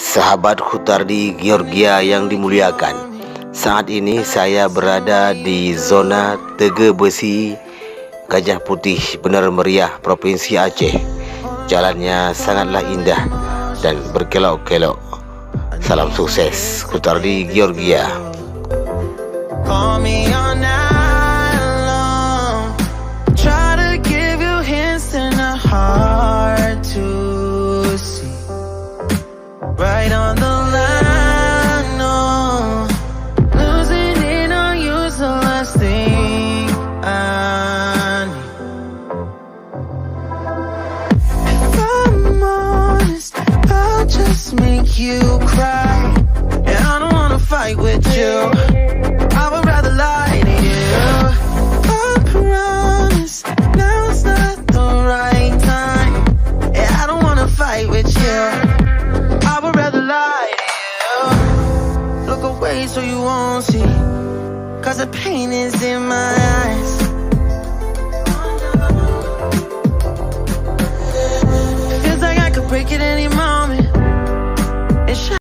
Sahabat Hutardi Georgia yang dimuliakan, saat ini saya berada di zona Tenge Besi, Gajah Putih, benar Meriah, Provinsi Aceh. Jalannya sangatlah indah dan berkelok-kelok. Salam sukses Hutardi Georgia. Right on the line, no. Losing it on you's the last thing I need. If I'm honest, I'll just make you cry. And I don't wanna fight with you, I would rather lie to you. I promise, now's not the right time. And I don't wanna fight with you, I would rather lie to you. Look away so you won't see, 'cause the pain is in my eyes.